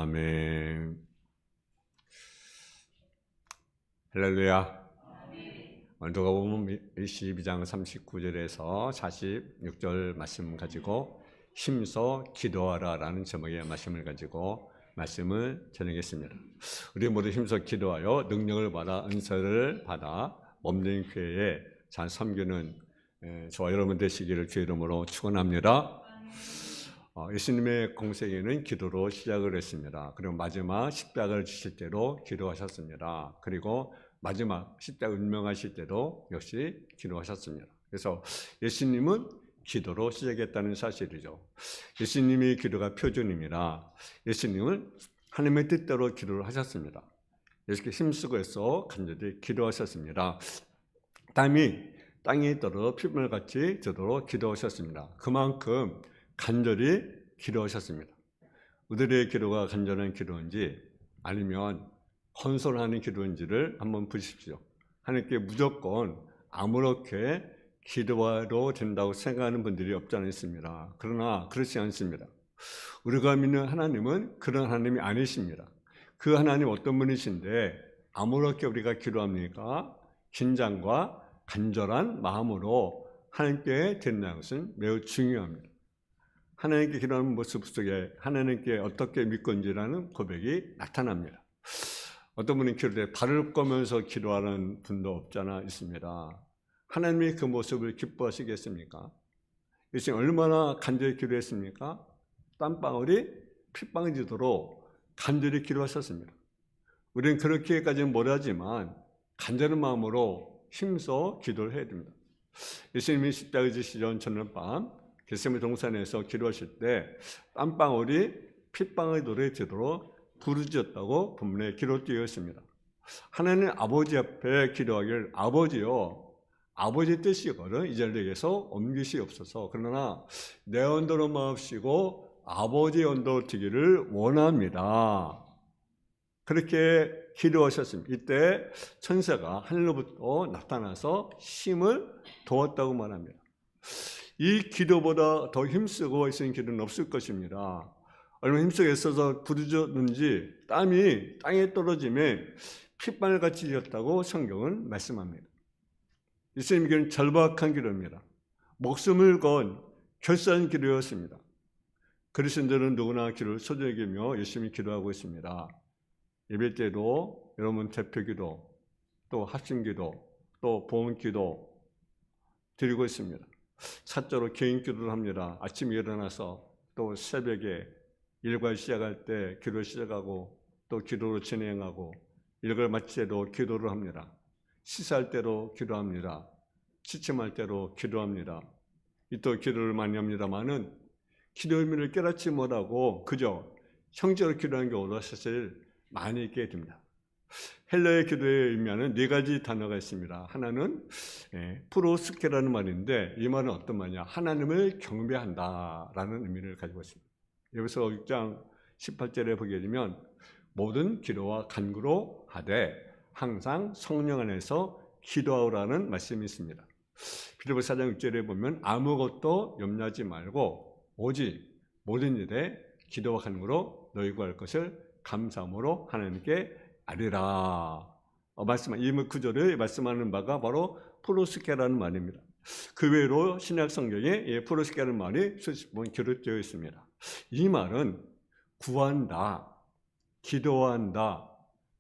아멘. 할렐루야. 누가복음 22장 39절에서 46절 말씀 가지고 힘써 기도하라라는 제목의 말씀을 가지고 말씀을 전하겠습니다. 우리 모두 힘써 기도하여 능력을 받아 은사를 받아 몸된 교회에 잘 섬기는 저와 여러분 되시기를 주의 이름으로 축원합니다. 예수님의 공생애는 기도로 시작을 했습니다. 그리고 마지막 십자가를 지실 때로 기도하셨습니다. 그리고 마지막 십자가 운명하실 때도 역시 기도하셨습니다. 그래서 예수님은 기도로 시작했다는 사실이죠. 예수님의 기도가 표준입니다. 예수님은 하나님의 뜻대로 기도를 하셨습니다. 예수께서 힘쓰고 해서 간절히 기도하셨습니다. 땀이 땅에 떨어 핏물같이 저도록 기도하셨습니다. 그만큼 간절히 기도하셨습니다. 우리의 기도가 간절한 기도인지 아니면 건설하는 기도인지를 한번 보십시오. 하나님께 무조건 아무렇게 기도해도 된다고 생각하는 분들이 없지 않습니다. 그러나 그렇지 않습니다. 우리가 믿는 하나님은 그런 하나님이 아니십니다. 그 하나님 어떤 분이신데 아무렇게 우리가 기도합니까? 긴장과 간절한 마음으로 하나님께 드린다는 것은 매우 중요합니다. 하나님께 기도하는 모습 속에 하나님께 어떻게 믿건지라는 고백이 나타납니다. 어떤 분은 기도 때 발을 꺼면서 기도하는 분도 없잖아 있습니다. 하나님이 그 모습을 기뻐하시겠습니까? 예수님 얼마나 간절히 기도했습니까? 땀방울이 핏방울이 되도록 간절히 기도하셨습니다. 우리는 그렇게까지는 못하지만 간절한 마음으로 힘써 기도를 해야 됩니다. 예수님이 십자가 지시던 전날밤 겟세마네 동산에서 기도하실 때 땀방울이 핏방울이 되도록 부르짖었다고 본문에 기록되어 있습니다. 하나님 아버지 앞에 기도하기를 아버지요, 아버지 뜻이거든 이 자리에서 옮기시옵소서. 그러나 내 언도로 마옵시고 아버지의 언도로 되기를 원합니다. 그렇게 기도하셨습니다. 이때 천사가 하늘로부터 나타나서 힘을 도왔다고 말합니다. 이 기도보다 더 힘쓰고 있는 기도는 없을 것입니다. 얼마나 힘쓰고 애써서 부르짖었는지 땀이 땅에 떨어지면 핏방울같이 되었다고 성경은 말씀합니다. 예수님 기도는 절박한 기도입니다. 목숨을 건 결사한 기도였습니다. 그리스도인들은 누구나 기도를 소중히 여기며 열심히 기도하고 있습니다. 예배 때도 여러분 대표기도, 또 합심기도, 또 보험기도 드리고 있습니다. 사자로 개인기도를 합니다. 아침에 일어나서 또 새벽에 일과 시작할 때 기도를 시작하고 또 기도로 진행하고 일을 마칠 때도 기도를 합니다. 시사할 때도 기도합니다. 취침할 때도 기도합니다. 또 기도를 많이 합니다만은 기도 의미를 깨닫지 못하고 그저 형제로 기도하는 경우도 사실 많이 있게 됩니다. 헬라의 기도의 의미하는 네 가지 단어가 있습니다. 하나는 프로스케라는 말인데 이 말은 어떤 말이냐? 하나님을 경배한다라는 의미를 가지고 있습니다. 여기서 6장 18절에 보게 되면 모든 기도와 간구로 하되 항상 성령 안에서 기도하라는 말씀이 있습니다. 빌립보서 4장 6절에 보면 아무것도 염려하지 말고 오직 모든 일에 기도와 간구로 너희 구할 것을 감사함으로 하나님께 아뢰라. 이 구절을 말씀하는 바가 바로 프로스케라는 말입니다. 그 외로 신약 성경에 프로스케라는 말이 수십 번 기록되어 있습니다. 이 말은 구한다, 기도한다,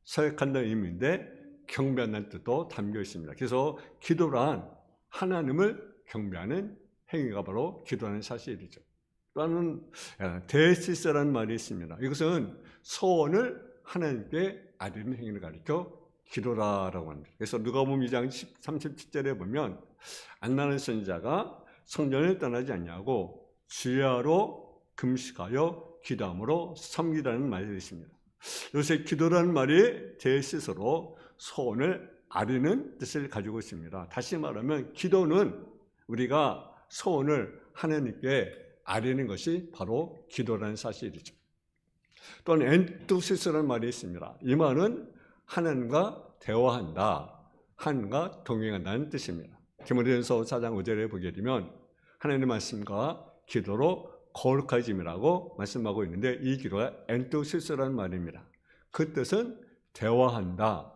서약한다는 의미인데 경배한다는 뜻도 담겨 있습니다. 그래서 기도란 하나님을 경배하는 행위가 바로 기도하는 사실이죠. 또한 데시스라는 말이 있습니다. 이것은 소원을 하나님께 아뢰는 행위를 가리켜 기도라라고 합니다. 그래서 누가복음 2장 37절에 보면 안나는 선지자가 성전을 떠나지 않냐고 주야로 금식하여 기도함으로 섬기라는 말이 있습니다. 요새 기도라는 말이 제 스스로 소원을 아뢰는 뜻을 가지고 있습니다. 다시 말하면 기도는 우리가 소원을 하나님께 아뢰는 것이 바로 기도라는 사실이죠. 또한 엔투시스라는 말이 있습니다. 이 말은 하나님과 대화한다, 하나님과 동행한다는 뜻입니다. 디모데전서 4장 5절에 보게 되면 하나님의 말씀과 기도로 거룩해짐이라고 말씀하고 있는데 이 기도가 엔토시스라는 말입니다. 그 뜻은 대화한다,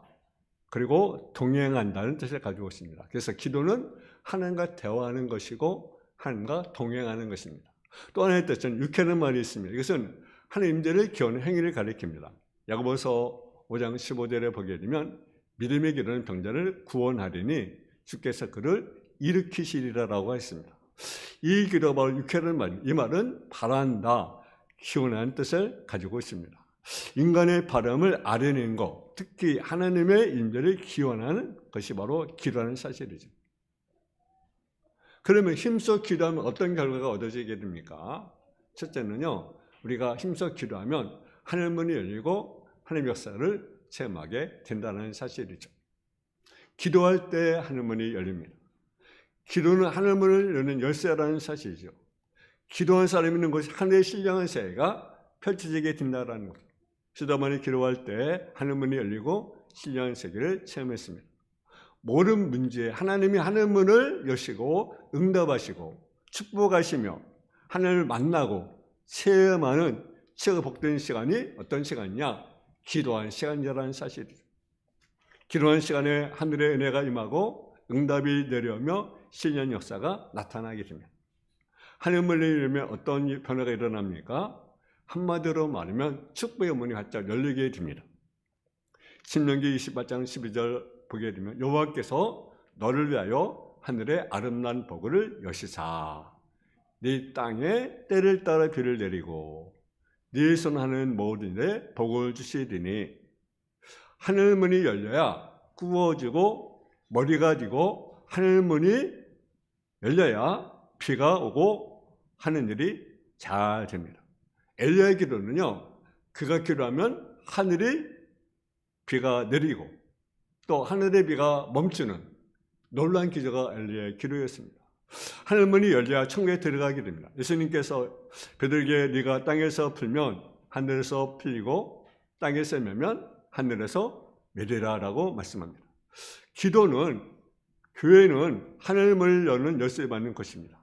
그리고 동행한다는 뜻을 가지고 있습니다. 그래서 기도는 하나님과 대화하는 것이고 하나님과 동행하는 것입니다. 또 하나의 뜻은 육회는 말이 있습니다. 이것은 하나님 임재를 기원하는 행위를 가리킵니다. 야고보서 5장 15절에 보게 되면 믿음의 기도는 병자를 구원하리니 주께서 그를 일으키시리라라고 했습니다. 이 기도가 바로 육회라는 말, 이 말은 바란다, 기원하는 뜻을 가지고 있습니다. 인간의 바람을 아뢰는 것, 특히 하나님의 임재를 기원하는 것이 바로 기도라는 사실이죠. 그러면 힘써 기도하면 어떤 결과가 얻어지게 됩니까? 첫째는요, 우리가 힘써 기도하면 하늘 문이 열리고 하나님의 역사를 체험하게 된다는 사실이죠. 기도할 때 하늘 문이 열립니다. 기도는 하늘 문을 여는 열쇠라는 사실이죠. 기도한 사람이 있는 곳이 하늘의 신령한 세계가 펼쳐지게 된다는 거죠. 시다만이 기도할 때 하늘 문이 열리고 신령한 세계를 체험했습니다. 모든 문제에 하나님이 하늘 문을 여시고 응답하시고 축복하시며 하나님을 만나고 체험하는 최고 복된 시간이 어떤 시간이냐? 기도하는 시간이라는 사실이죠. 기도하는 시간에 하늘의 은혜가 임하고 응답이 내려오며 신령 역사가 나타나게 됩니다. 하늘 문을 열면 어떤 변화가 일어납니까? 한마디로 말하면 축복의 문이 활짝 열리게 됩니다. 신명기 28장 12절 보게 되면 여호와께서 너를 위하여 하늘의 아름다운 복을 여시사 네 땅에 때를 따라 비를 내리고 네 손하는 모든 일에 복을 주시리니 하늘 문이 열려야 구워지고 머리가 지고 하늘 문이 열려야 비가 오고 하는 일이 잘 됩니다. 엘리야의 기도는요, 그가 기도하면 하늘이 비가 내리고 또 하늘의 비가 멈추는 놀라운 기적가 엘리야의 기도였습니다. 하늘문이 열려야 천국에 들어가게 됩니다. 예수님께서 베들게 네가 땅에서 풀면 하늘에서 풀리고 땅에서 매면 하늘에서 맺으라라고 말씀합니다. 기도는, 교회는 하늘문을 여는 열쇠를 받는 것입니다.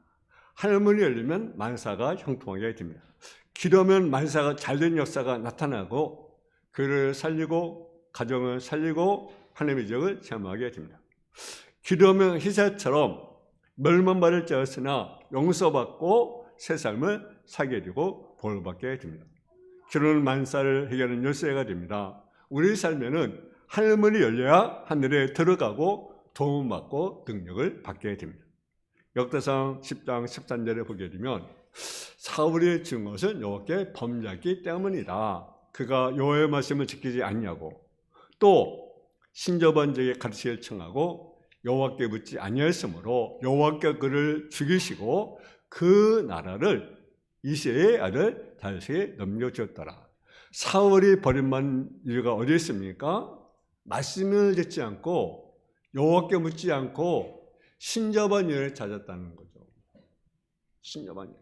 하늘문이 열리면 만사가 형통하게 됩니다. 기도하면 만사가 잘된 역사가 나타나고 그를 살리고 가정을 살리고 하나님의 적을 체험하게 됩니다. 기도하면 희사처럼 멸망받을 자였으나 용서받고 새 삶을 살게 되고 복받게 됩니다. 기도는 만사를 해결하는 열쇠가 됩니다. 우리 삶에는 하늘문이 열려야 하늘에 들어가고 도움받고 능력을 받게 됩니다. 역대상 10장 13절에 보게 되면 사울이 죽은 것은 여호와께 범죄했기 때문이다. 그가 여호와의 말씀을 지키지 않냐고 또 신저번제의 가르침을 청하고 여호와께 묻지 아니하였으므로 여호와께 그를 죽이시고 그 나라를 이새의 아들 다윗에게 넘겨주었더라. 사울이 버림받은 이유가 어디 있습니까? 말씀을 듣지 않고 여호와께 묻지 않고 신접한 일을 찾았다는 거죠. 신접한 일.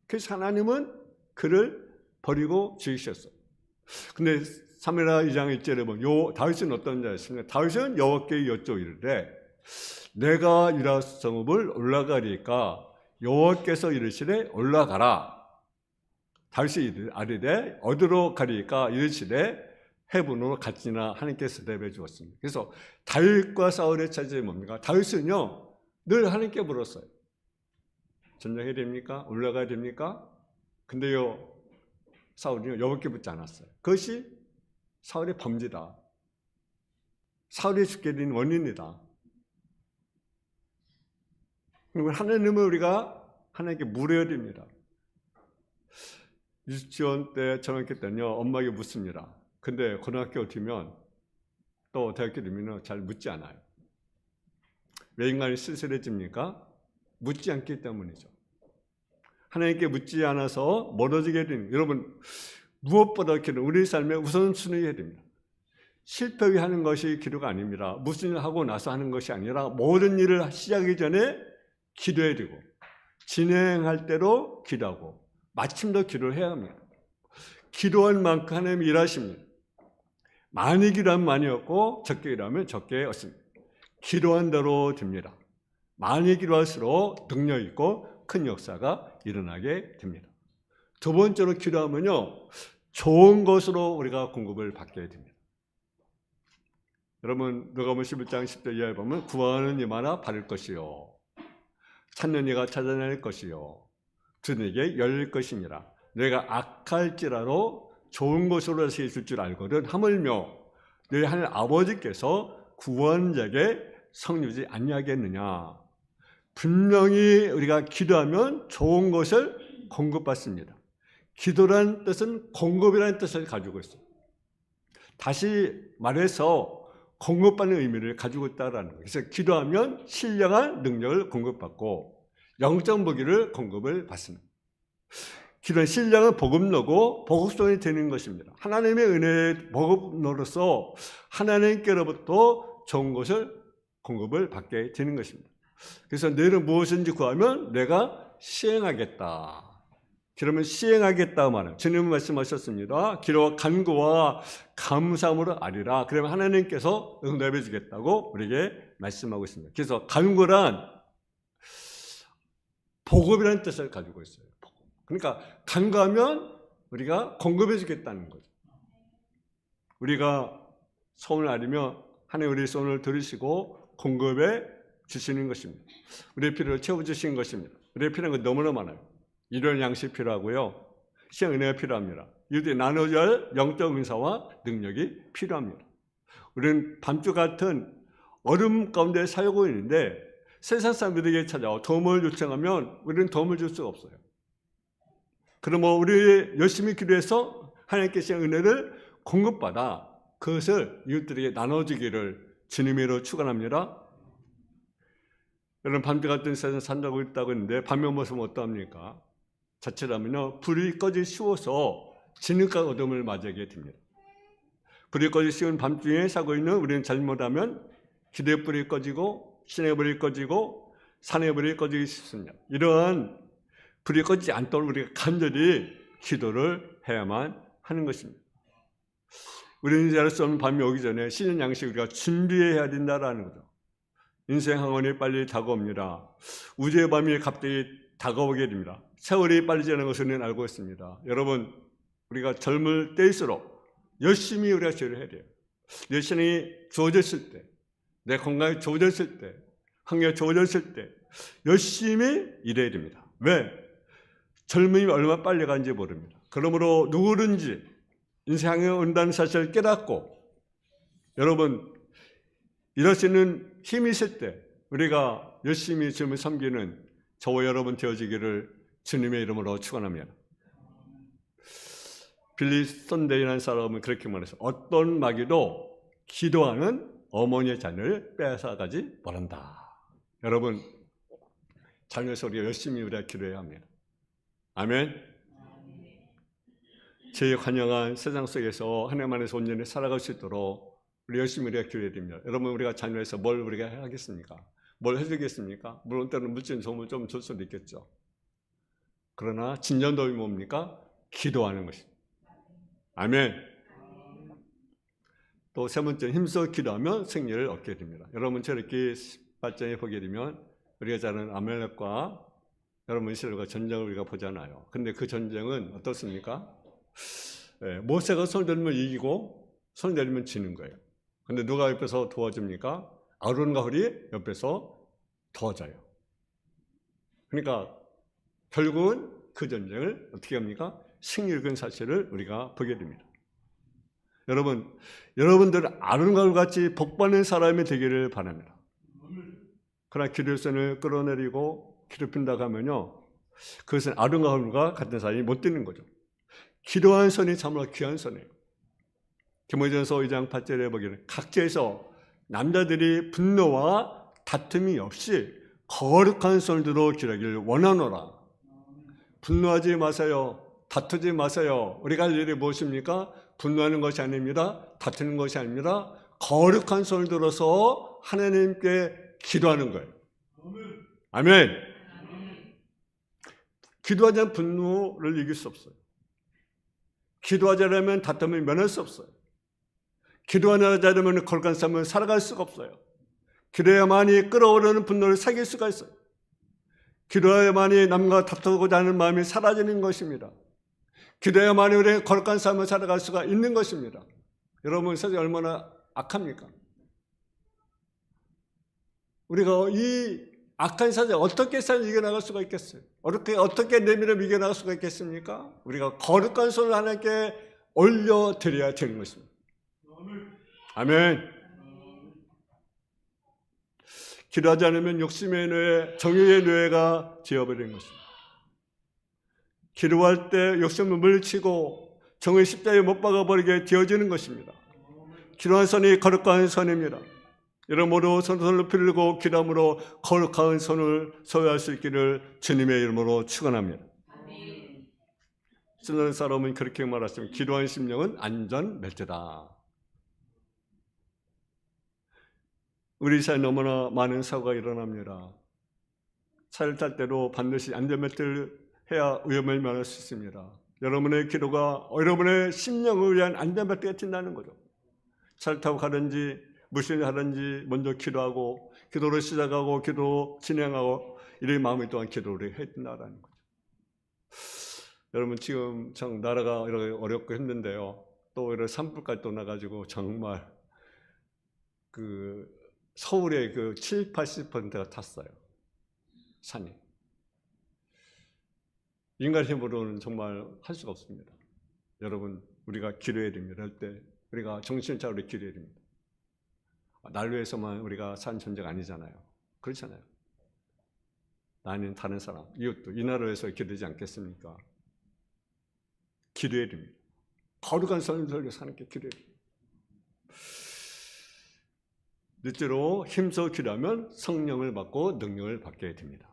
그래서 하나님은 그를 버리고 죽이셨어요. 근데 사무엘하 2장 1절에 보면 다윗은 어떤 자였습니까? 다윗은 여호와께 여쭈이르되 내가 유다 성읍을 올라가리까 여호와께서 이르시되 올라가라. 다윗이 아뢰되 어디로 가리까 이르시되 헤브론으로 갈지나 하나님께서 대답해 주었습니다. 그래서 다윗과 사울의 차이점이 뭡니까? 다윗은요 늘 하나님께 물었어요. 전쟁해야 됩니까? 올라가야 됩니까? 근데요 사울이요 여호와께 묻지 않았어요. 그것이 사울의 범죄다. 사울이 죽게 된 원인이다. 하나님은 우리가 하나님께 물어야 됩니다. 유치원 때 초등학교 때는요 엄마에게 묻습니다. 근데 고등학교 되면 또 대학교 되면 잘 묻지 않아요. 왜 인간이 쓸쓸해집니까? 묻지 않기 때문이죠. 하나님께 묻지 않아서 멀어지게 된 여러분 무엇보다 기도 우리 삶의 우선순위해야 됩니다. 실패하는 것이 기도가 아닙니다. 무슨 일을 하고 나서 하는 것이 아니라 모든 일을 시작하기 전에 기도해야 되고 진행할 때로 기도하고 마침도 기도를 해야 합니다. 기도할 만큼 하나님이 일하십니다. 많이 기도하면 많이 얻고 적게 기도하면 적게 얻습니다. 기도한 대로 됩니다. 많이 기도할수록 능력 있고 큰 역사가 일어나게 됩니다. 두 번째로 기도하면요, 좋은 것으로 우리가 공급을 받게 됩니다. 여러분, 누가복음 11장 10절 이하에 보면 구하는 이마다 받을 것이요, 찾는 이가 찾아낼 것이요, 듣는 이에게 열릴 것이니라. 내가 악할지라도 좋은 것으로 다시 줄 줄 알거든 하물며 너희 하늘 아버지께서 구한 자에게 성 주지 아니하겠느냐. 분명히 우리가 기도하면 좋은 것을 공급받습니다. 기도라는 뜻은 공급이라는 뜻을 가지고 있어요. 다시 말해서 공급받는 의미를 가지고 있다는 거예요. 그래서 기도하면 신령한 능력을 공급받고 영적 무기를 공급을 받습니다. 기도는 신령한 복음로고 보급손이 되는 것입니다. 하나님의 은혜의 보급로로서 하나님께로부터 좋은 것을 공급을 받게 되는 것입니다. 그래서 너희는 무엇인지 구하면 내가 시행하겠다. 그러면 시행하겠다 말은 주님은 말씀하셨습니다. 기도와 간구와 감사함으로 아리라. 그러면 하나님께서 응답해 주겠다고 우리에게 말씀하고 있습니다. 그래서 간구란 보급이라는 뜻을 가지고 있어요. 그러니까 간구하면 우리가 공급해 주겠다는 거죠. 우리가 소원을 아리며 하나님 우리의 소원을 들으시고 공급해 주시는 것입니다. 우리의 필요를 채워주시는 것입니다. 우리의 필요한 건 너무나 많아요. 일월 양식 필요하고요, 시행 은혜가 필요합니다. 이들이 나눠줘야 할 영적 은사와 능력이 필요합니다. 우리는 밤주 같은 어둠 가운데 살고 있는데 세상 사람들에게 찾아와 도움을 요청하면 우리는 도움을 줄 수가 없어요. 그러면 우리 열심히 기도해서 하나님께서 은혜를 공급받아 그것을 이웃들에게 나눠주기를 주님으로 축원합니다. 여러분, 밤주 같은 세상 산다고 있다고 했는데 밤의 모습은 어떠합니까? 자칫하면요, 불이 꺼지기 쉬워서 진흙과 어둠을 맞이하게 됩니다. 불이 꺼지기 쉬운 밤중에 살고 있는 우리는 잘못하면 기도의 불이 꺼지고 신의 불이 꺼지고 산의 불이 꺼지기 쉽습니다. 이러한 불이 꺼지지 않도록 우리가 간절히 기도를 해야만 하는 것입니다. 우리는 잘할 수 없는 밤이 오기 전에 신의 양식 우리가 준비해야 된다라는 거죠. 인생 항원이 빨리 다가옵니다. 우주의 밤이 갑자기 다가오게 됩니다. 세월이 빨리 지나는 것을 우리는 알고 있습니다. 여러분, 우리가 젊을 때일수록 열심히 우리가 기도를 해야 돼요. 내 신이 좋아졌을 때, 내 건강이 좋아졌을 때, 환경이 좋아졌을 때 열심히 일해야 됩니다. 왜? 젊음이 얼마나 빨리 가는지 모릅니다. 그러므로 누구든지 인생에 온다는 사실을 깨닫고 여러분, 이럴 수 있는 힘이 있을 때 우리가 열심히 주님을 섬기는 저와 여러분 되어지기를 주님의 이름으로 축원합니다. 빌리 선데이라는 사람은 그렇게 말했어요. 어떤 마귀도 기도하는 어머니의 자녀를 빼앗아가지 못한다. 여러분, 자녀에서 우리가 열심히 우리가 기도해야 합니다. 아멘. 제 관영한 세상 속에서 하나님 안에서 온전히 살아갈 수 있도록 우리 열심히 우리가 기도해야 됩니다. 여러분, 우리가 자녀에서 뭘 우리가 하겠습니까? 뭘 해주겠습니까? 물론 때로는 물질적인 도움을 좀 줄 수도 있겠죠. 그러나 진정 도움이 뭡니까? 기도하는 것입니다. 아멘. 또 세 번째, 힘써 기도하면 승리를 얻게 됩니다. 여러분, 저렇게 18장에 보게 되면 우리가 잘 아는 아멜렉과 여러분 이스라엘과 전쟁을 우리가 보잖아요. 근데 그 전쟁은 어떻습니까? 모세가 손 들면 이기고 손 내리면 지는 거예요. 근데 누가 옆에서 도와줍니까? 아론과 홀이 옆에서 도와줘요. 그러니까 결국은 그 전쟁을 어떻게 합니까? 승리를 거둔 사실을 우리가 보게 됩니다. 여러분, 여러분들은 아론과 홀 같이 복받는 사람이 되기를 바랍니다. 그러나 기도선을 끌어내리고 괴롭힌다고 하면요, 그것은 아론과 홀과 같은 사람이 못 되는 거죠. 기도한 선이 참으로 귀한 선이에요. 디모데전서 2장 8절에 보기에는 각지에서 남자들이 분노와 다툼이 없이 거룩한 손으로 기도하기를 원하노라. 분노하지 마세요. 다투지 마세요. 우리가 할 일이 무엇입니까? 분노하는 것이 아닙니다. 다투는 것이 아닙니다. 거룩한 손을 들어서 하나님께 기도하는 거예요. 아멘. 기도하지 않으면 분노를 이길 수 없어요. 기도하지 않으면 다툼을 면할 수 없어요. 기도하지 않으면 거룩한 삶을 살아갈 수가 없어요. 기도해야만이 끓어오르는 분노를 사귈 수가 있어요. 기도해야만이 남과 다투고자 하는 마음이 사라지는 것입니다. 기도해야만이 우리의 거룩한 삶을 살아갈 수가 있는 것입니다. 여러분, 세상이 얼마나 악합니까? 우리가 이 악한 세상에 어떻게 이겨나갈 수가 있겠어요? 어떻게 내밀어 이겨나갈 수가 있겠습니까? 우리가 거룩한 손을 하나님께 올려드려야 되는 것입니다. 아멘. 기도하지 않으면 욕심의 뇌, 정욕의 뇌가 지어버리는 것입니다. 기도할 때 욕심을 물리치고 정의 십자가에 못 박아버리게 되어지는 것입니다. 기도하는 손이 거룩한 손입니다. 이러므로 손을 높이 들고 기도함으로 거룩한 손을 소유할 수 있기를 주님의 이름으로 축원합니다. 쓰는 사람은 그렇게 말하시면 기도하는 심령은 안전벨트다. 우리 사회에 너무나 많은 사고가 일어납니다. 차를 탈 때도 반드시 안전벨트를 해야 위험을 면할 수 있습니다. 여러분의 기도가 여러분의 심령을 위한 안전벨트가 된다는 거죠. 차를 타고 가든지 무엇을 하든지 먼저 기도하고 기도를 시작하고 기도 진행하고 이런 마음이 또한 기도를 해야 된다는 거죠. 여러분 지금 참 나라가 이렇게 어렵고 힘든데요. 또 이런 산불까지 또 나가지고 정말 서울의 7, 80%가 탔어요. 산이. 인간 힘으로는 정말 할 수가 없습니다. 여러분 우리가 기도해야 됩니다. 할 때 우리가 정신을 차리고 기도해야 됩니다. 난로에서만 우리가 산 존재가 아니잖아요. 그렇잖아요. 나는 다른 사람, 이웃도 이 나라에서 기도하지 않겠습니까? 기도해야 됩니다. 거룩한 삶을 위해서 하나님께 기도해야 됩니다. 넷째로 힘써 기도하면 성령을 받고 능력을 받게 됩니다.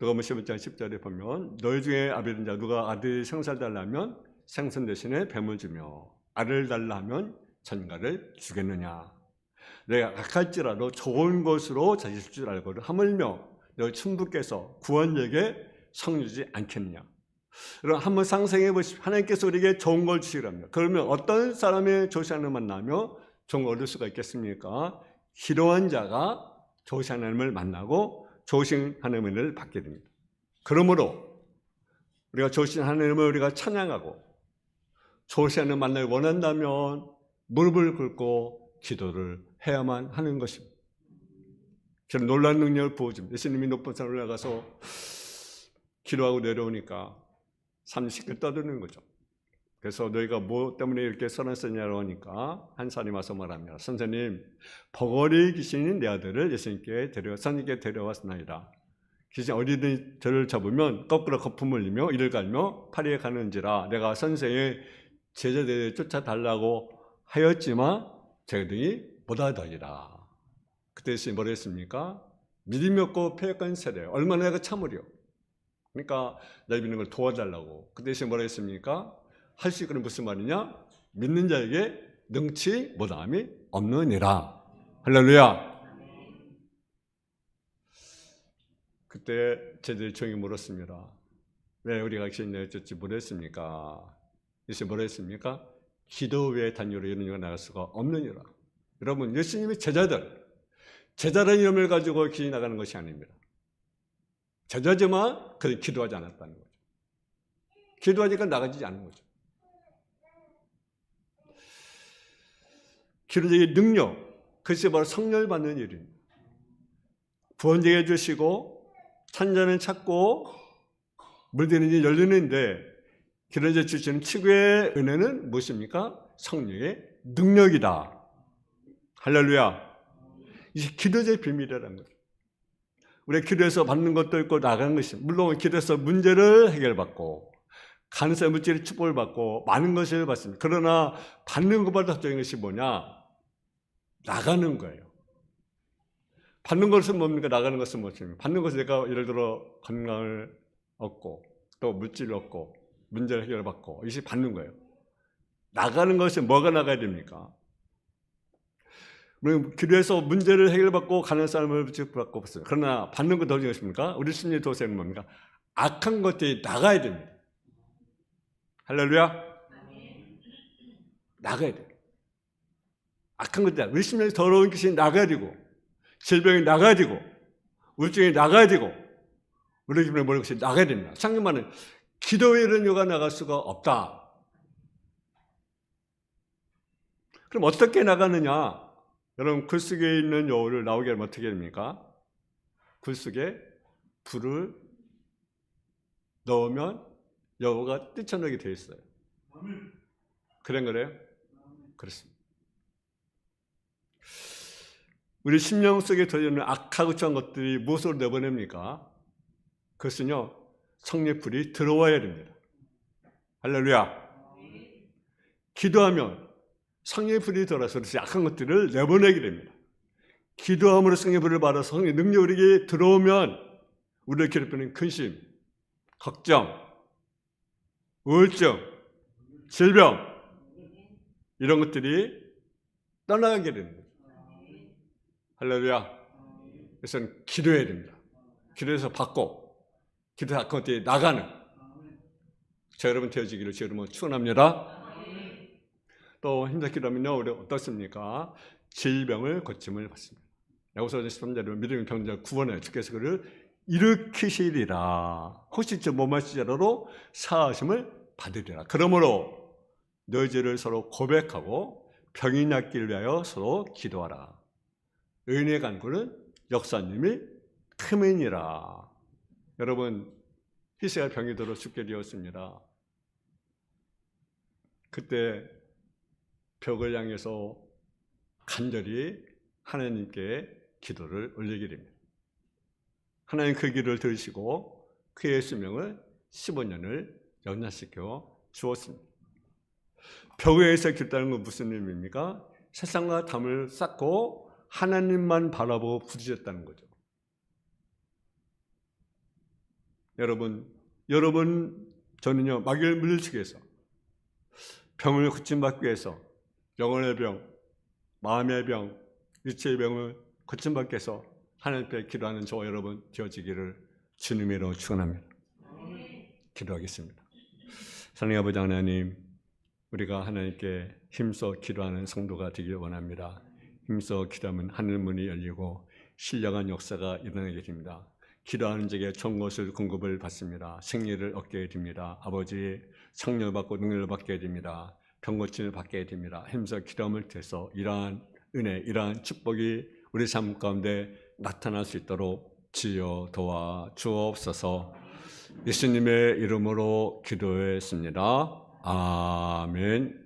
누가복음 11장 10절에 보면 너희 중에 아비된 자 누가 아들이 생사를 달라 하면 생선 대신에 뱀을 주며 알을 달라 하면 전가를 주겠느냐. 내가 악할지라도 좋은 것으로 자실 줄 알거든 하물며 너희 천부께서 구원에게 성 주지 않겠느냐. 그럼 한번 상상해 보십시오. 하나님께서 우리에게 좋은 걸 주시랍니다. 그러면 어떤 사람의 좋으신 하나님을 만나며 좋은 걸 얻을 수가 있겠습니까? 기도한 자가 좋으신 하나님을 만나고 좋으신 하나님의 은혜를 받게 됩니다. 그러므로 우리가 좋으신 하나님을 우리가 찬양하고 좋으신 하나님을 만나기 원한다면 무릎을 꿇고 기도를 해야만 하는 것입니다. 저는 놀라운 능력을 부어줍니다. 예수님이 높은 산에 올라가서 기도하고 내려오니까 산이 시끌 떠드는 거죠. 그래서 너희가 뭐 때문에 이렇게 써놨느냐고 하니까 한 사람이 와서 말합니다. 선생님, 버거리 귀신인 내 아들을 예수님께 선생님께 데려왔나이다. 귀신 어디든 저를 잡으면 거꾸로 거품을 흘리며 이를 갈며 파리에 가는지라 내가 선생의 제자들을 쫓아달라고 하였지만 저희들이 못하더니라. 그때 예수님이 뭐라 했습니까? 믿음이 없고 패역한 세대 얼마나 내가 참으려. 그러니까 날 믿는 걸 도와달라고. 그때 예수님이 뭐라 했습니까? 할 수 있는 무슨 말이냐? 믿는 자에게 능치 못함이 없느니라. 할렐루야. 그때 제자들이 조용히 물었습니다. 왜 우리가 귀신 내쫓지 못했습니까? 예수님이 뭐라 했습니까? 기도 외의 단위로 이런 일이 나갈 수가 없느니라. 여러분, 예수님의 제자라는 이름을 가지고 귀신이 나가는 것이 아닙니다. 제자지만 그들이 기도하지 않았다는 거죠. 기도하니까 나가지 않는 거죠. 기도적인 능력, 그것이 바로 성령을 받는 일입니다. 구원되게 해주시고 찬자는 찾고 물드는 일이 열리는데 기도자 주시는 치유의 은혜는 무엇입니까? 성령의 능력이다. 할렐루야. 이게 기도의 비밀이라는 거죠. 우리가 기도해서 받는 것도 있고 나가는 것이 물론 기도해서 문제를 해결받고 가능성의 물질의 축복을 받고 많은 것을 받습니다. 그러나 받는 것보다 더 중요한 것이 뭐냐? 나가는 거예요. 받는 것은 뭡니까? 나가는 것은 무엇입니까? 받는 것은 내가 예를 들어 건강을 얻고 또 물질을 얻고 문제를 해결받고 이것이 받는 거예요. 나가는 것이 뭐가 나가야 됩니까? 우리 기도해서 문제를 해결받고 가는 사람을 받고 있어요. 그러나 받는 것 더 중요한 것입니까? 우리 심리 도세는 뭡니까? 악한 것들이 나가야 됩니다. 할렐루야. 나가야 돼요. 악한 것들, 우리 심령에 더러운 귀신이 나가야 되고 질병이 나가야 되고 우울증이 나가야 되고 우리 기분에 모든 것이 나가야 됩니다. 상념만은 기도에 이런 요가 나갈 수가 없다. 그럼 어떻게 나가느냐? 여러분 글 속에 있는 여우를 나오게 하면 어떻게 됩니까? 글 속에 불을 넣으면 여우가 뛰쳐나오게 되어 있어요. 그런 거래요? 그렇습니다. 우리 심령 속에 들어있는 악하고 추한 것들이 무엇으로 내보냅니까? 그것은요, 성령의 불이 들어와야 됩니다. 할렐루야. 기도하면 성령의 불이 들어와서 악한 것들을 내보내게 됩니다. 기도함으로 성령의 불을 받아서 성령의 능력이 우리에게 들어오면 우리를 괴롭히는 근심, 걱정, 우울증, 질병 이런 것들이 떠나가게 됩니다. 할렐루야. 그래서 기도해야 됩니다. 기도해서 받고 기도해서 악한 것들이 나가는 저 여러분 되어지기를 저 여러분 축원합니다. 또 힘들게 기도하면요 우리 어떻습니까? 질병을 고침을 받습니다. 야고보서 13절에 믿음의 병자 구원하여 주께서 그를 일으키시리라. 혹시 저 몸만 시절로 사하심을 받으리라. 그러므로 너희 죄를 서로 고백하고 병이 낫기를 위하여 서로 기도하라. 의인의 간구는 역사님이 크면이라. 여러분 히스기야 병이 들어 죽게 되었습니다. 그때 벽을 향해서 간절히 하나님께 기도를 올리게 됩니다. 하나님 그 길을 들으시고 그의 수명을 15년을 연장시켜 주었습니다. 벽에서 기도하는 건 무슨 의미입니까? 세상과 담을 쌓고 하나님만 바라보고 부딪혔다는 거죠. 여러분 저는요 마귀를 물리치기 위해서 병을 고침받기 위해서 영혼의 병, 마음의 병, 육체의 병을 고침받기 위해서 하나님께 기도하는 저와 여러분 되어지기를 주님의 이름으로 축원합니다. 기도하겠습니다. 사랑의 아버지 하나님, 우리가 하나님께 힘써 기도하는 성도가 되길 원합니다. 힘써 기도하면 하늘 문이 열리고 신령한 역사가 일어나게 됩니다. 기도하는 자에게 좋은 것을 공급을 받습니다. 생리를 얻게 됩니다. 아버지 성령을 받고 능력을 받게 됩니다. 병 고침을 받게 됩니다. 힘써 기도함을 통해서 이러한 은혜, 이러한 축복이 우리 삶 가운데 나타날 수 있도록 지어 도와 주옵소서. 예수님의 이름으로 기도했습니다. 아멘.